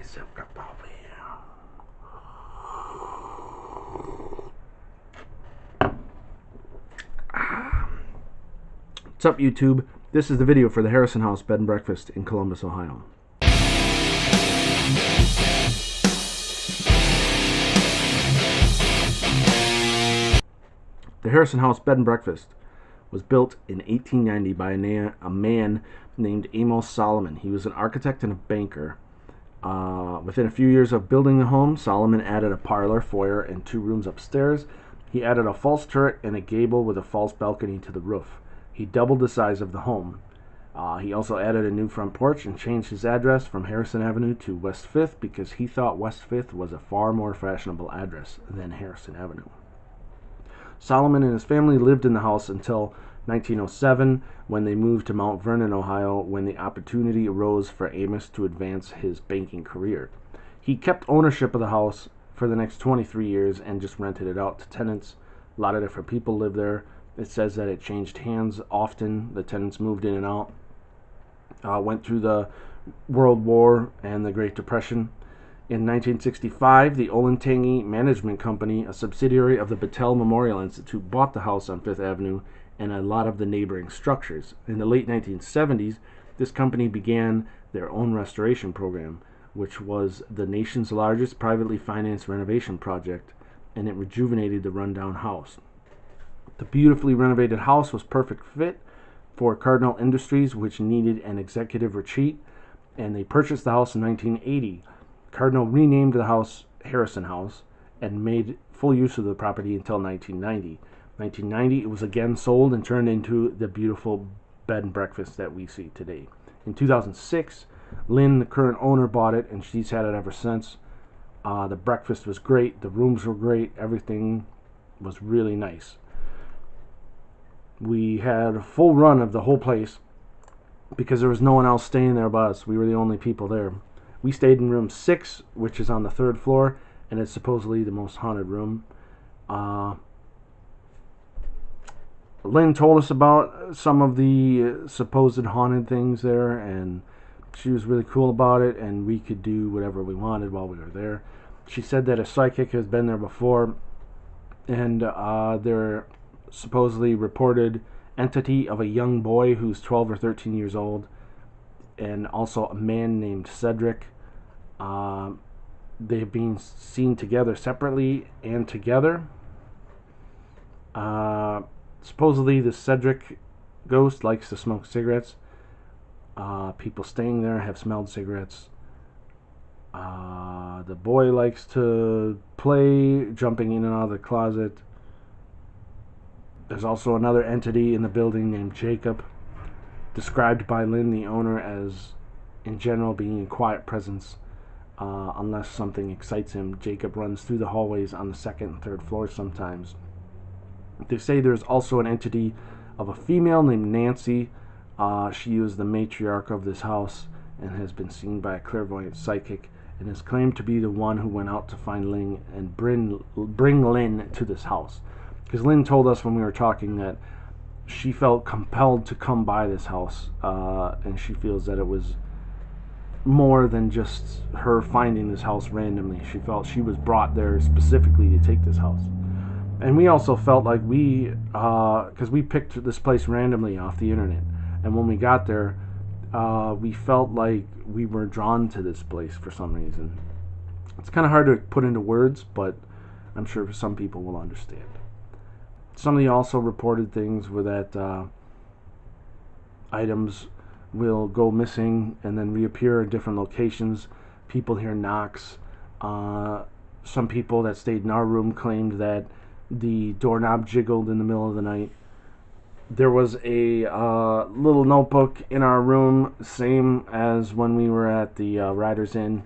myself a cup of What's up, YouTube? This is the video for the Harrison House Bed and Breakfast in Columbus, Ohio. The Harrison House Bed and Breakfast was built in 1890 by a man named Amos Solomon. He was an architect and a banker. Within a few years of building the home, Solomon added a parlor, foyer, and 2 rooms upstairs. He added a false turret and a gable with a false balcony to the roof. He doubled the size of the home. He also added a new front porch and changed his address from Harrison Avenue to West 5th because he thought West 5th was a far more fashionable address than Harrison Avenue. Solomon and his family lived in the house until 1907 when they moved to Mount Vernon, Ohio, when the opportunity arose for Amos to advance his banking career. He kept ownership of the house for the next 23 years and just rented it out to tenants. A lot of different people lived there. It says that it changed hands often. The tenants moved in and out. Went through the World War and the Great Depression. In 1965, the Olentangy Management Company, a subsidiary of the Battelle Memorial Institute, bought the house on 5th Avenue and a lot of the neighboring structures. In the late 1970s, this company began their own restoration program, which was the nation's largest privately financed renovation project, and it rejuvenated the rundown house. The beautifully renovated house was perfect fit for Cardinal Industries, which needed an executive retreat, and they purchased the house in 1980. Cardinal renamed the house Harrison House and made full use of the property until 1990. 1990, it was again sold and turned into the beautiful bed and breakfast that we see today. In 2006, Lynn, the current owner, bought it, and she's had it ever since. The breakfast was great. The rooms were great. Everything was really nice. We had a full run of the whole place because there was no one else staying there but us. We were the only people there. We stayed in room 6, which is on the 3rd floor, and it's supposedly the most haunted room. Lynn told us about some of the supposed haunted things there, and she was really cool about it, and we could do whatever we wanted while we were there. She said that a psychic has been there before, and they're supposedly reported entity of a young boy who's 12 or 13 years old, and also a man named Cedric. They've been seen together separately and together. Supposedly the Cedric ghost likes to smoke cigarettes. People staying there have smelled cigarettes. The boy likes to play, jumping in and out of the closet. There's also another entity in the building named Jacob, described by Lynn, the owner, as in general being a quiet presence unless something excites him. Jacob runs through the hallways on the 2nd and 3rd floors sometimes. They say there's also an entity of a female named Nancy. She is the matriarch of this house and has been seen by a clairvoyant psychic and is claimed to be the one who went out to find Lynn and bring Lynn to this house. Because Lynn told us when we were talking that she felt compelled to come by this house, and she feels that it was more than just her finding this house randomly. She felt she was brought there specifically to take this house. And we also felt like because we picked this place randomly off the internet, and when we got there, we felt like we were drawn to this place for some reason. It's kind of hard to put into words, but I'm sure some people will understand. Somebody also reported things where that items will go missing and then reappear in different locations. People hear knocks. Some people that stayed in our room claimed that the doorknob jiggled in the middle of the night. There was a little notebook in our room, same as when we were at the Riders Inn,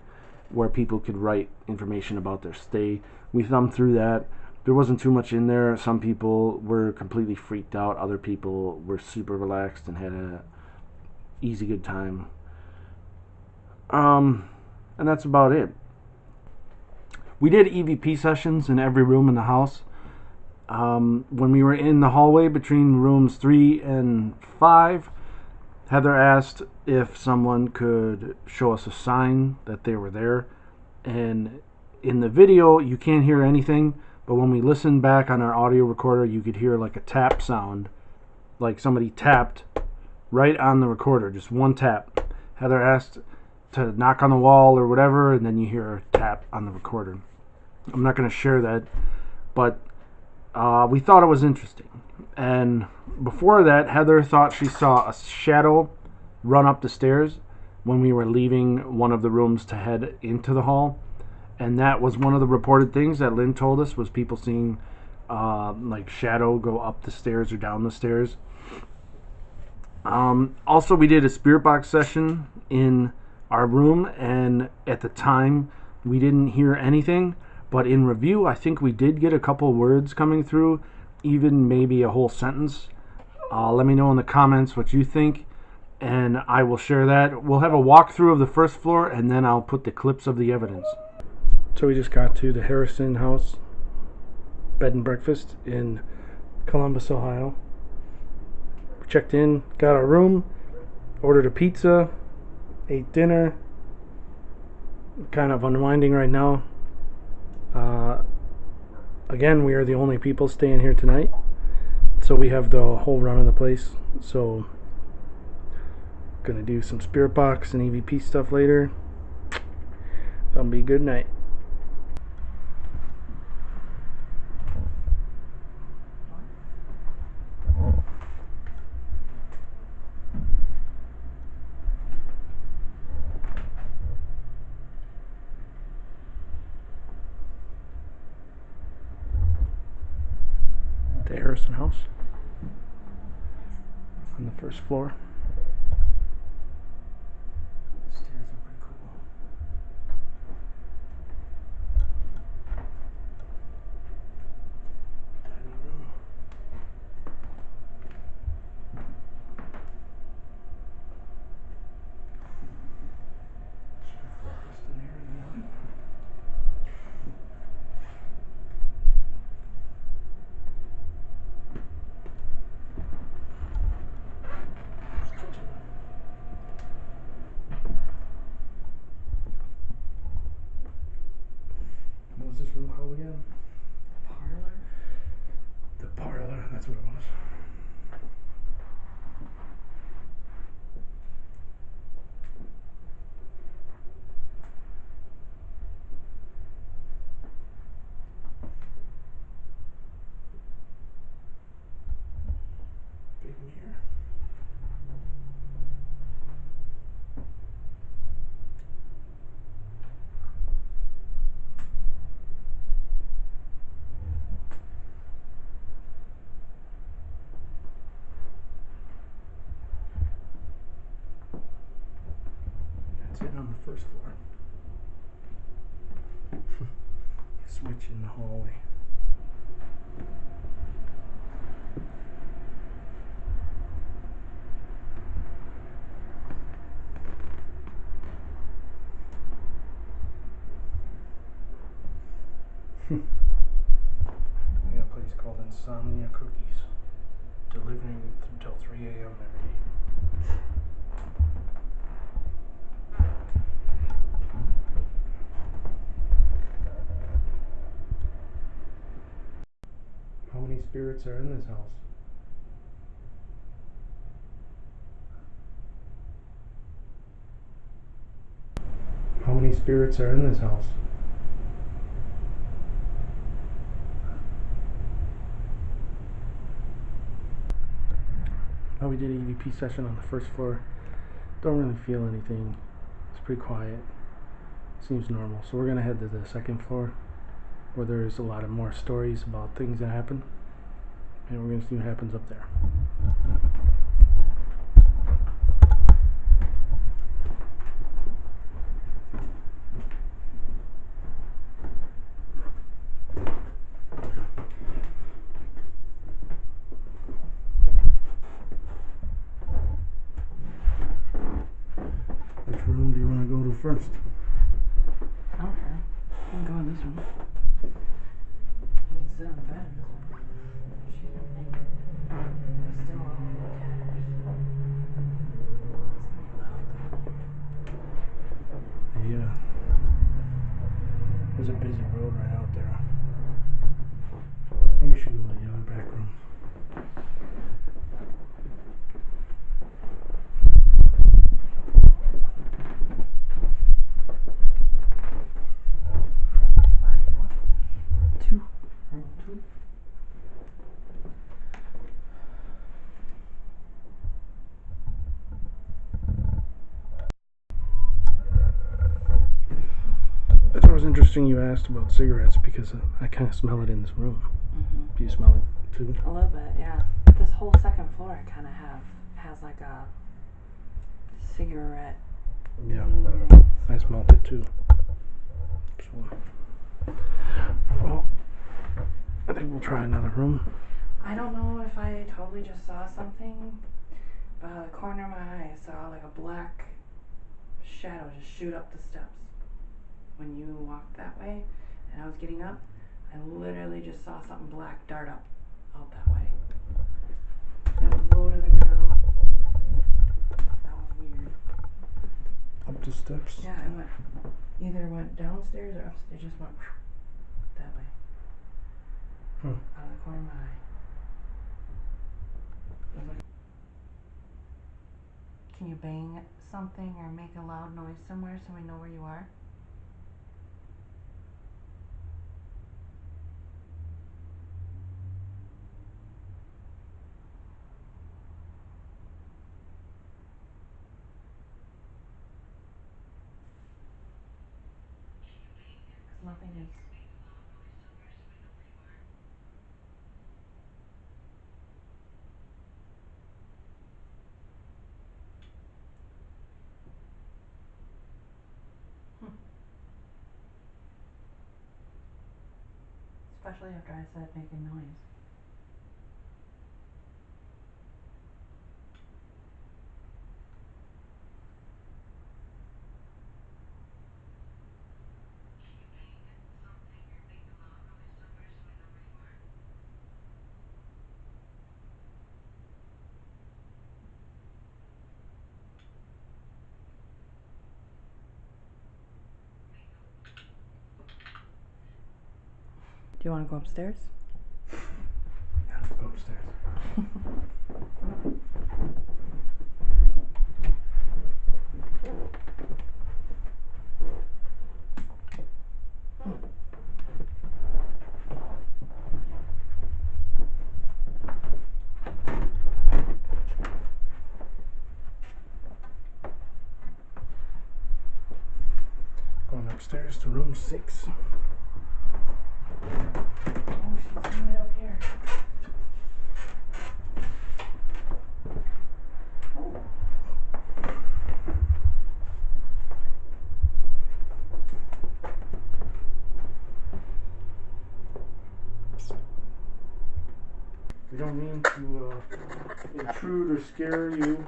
where people could write information about their stay. We thumbed through that. There wasn't too much in there. Some people were completely freaked out. Other people were super relaxed and had a easy, good time. And that's about it. We did EVP sessions in every room in the house. When we were in the hallway between rooms 3 and 5, Heather asked if someone could show us a sign that they were there, and in the video you can't hear anything, but when we listened back on our audio recorder, you could hear like a tap sound, like somebody tapped right on the recorder, just one tap. Heather asked to knock on the wall or whatever, and then you hear a tap on the recorder. I'm not going to share that, but we thought it was interesting. And before that, Heather thought she saw a shadow run up the stairs when we were leaving one of the rooms to head into the hall. And that was one of the reported things that Lynn told us, was people seeing like shadow go up the stairs or down the stairs. Also, we did a spirit box session in our room, and at the time we didn't hear anything, but in review I think we did get a couple words coming through, even maybe a whole sentence. Let me know in the comments what you think, and I will share that. We'll have a walkthrough of the first floor, and then I'll put the clips of the evidence. So we just got to the Harrison House bed and breakfast in Columbus, Ohio. We checked in, got our room, ordered a pizza, ate dinner. Kind of unwinding right now. Again, we are the only people staying here tonight, so we have the whole run of the place. So gonna do some spirit box and EVP stuff later. Gonna be a good night. The Harrison House on the first floor. Stairs are pretty cool. Dining room. Breakfast in here in the morning. What was this room called again? Parlor? The parlor, that's what it was. Big mirror. That's it on the first floor. Switch in the hallway. We got a place called Insomnia Cookies, delivering until 3 a.m. every day. How many spirits are in this house? How many spirits are in this house? Oh, we did an EVP session on the first floor. Don't really feel anything. It's pretty quiet. Seems normal. So we're gonna head to the second floor, where there's a lot of more stories about things that happen, and we're gonna see what happens up there. Which room do you want to go to first? I don't care. You can go in this room. You can sit on the bed in this room. She's naked. Still on the There's a busy road right out there. Maybe you should go to the other back room. Two. Room 2. It was interesting you asked about cigarettes because I kind of smell it in this room. Mm-hmm. Do you smell it too? A little bit, yeah. This whole second floor I kind of has like a cigarette. Yeah, lingering. I smelled it too. So, well, I think we'll try another room. I don't know if I totally just saw something, but out of the corner of my eye I saw like a black shadow just shoot up the steps. When you walked that way and I was getting up, I literally just saw something black dart up out that way. It was low to the ground. That was weird. Up the steps? Yeah, it either went downstairs or upstairs. It just went that way. Out of the corner of my eye. Can you bang something or make a loud noise somewhere so we know where you are? Nothing is. Especially after I said making noise. Do you want to go upstairs? Yeah, let's go upstairs. Going upstairs to room 6. Oh, she's doing it up here. Oh. We don't mean to intrude or scare you.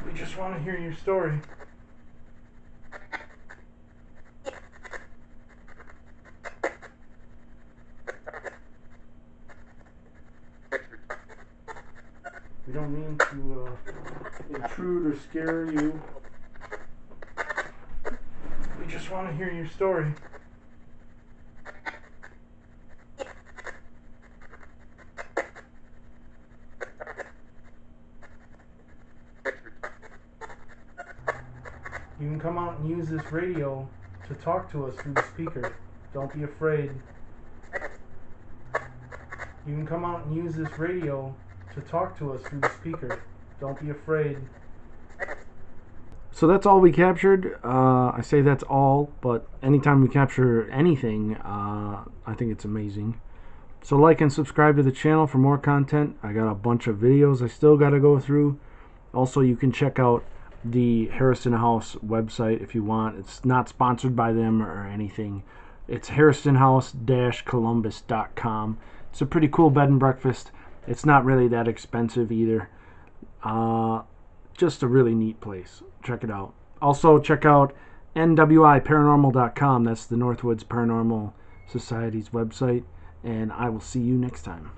We just want to hear your story. We don't mean to intrude or scare you. We just want to hear your story. You can come out and use this radio to talk to us through the speaker. Don't be afraid. You can come out and use this radio to talk to us through the speaker. Don't be afraid. So that's all we captured. I say that's all, but anytime we capture anything, I think it's amazing. So like and subscribe to the channel for more content. I got a bunch of videos I still got to go through. Also, you can check out the Harrison House website if you want. It's not sponsored by them or anything. It's harrisonhouse-columbus.com. It's a pretty cool bed and breakfast. It's not really that expensive either. Just a really neat place. Check it out. Also, check out nwiparanormal.com. That's the Northwoods Paranormal Society's website. And I will see you next time.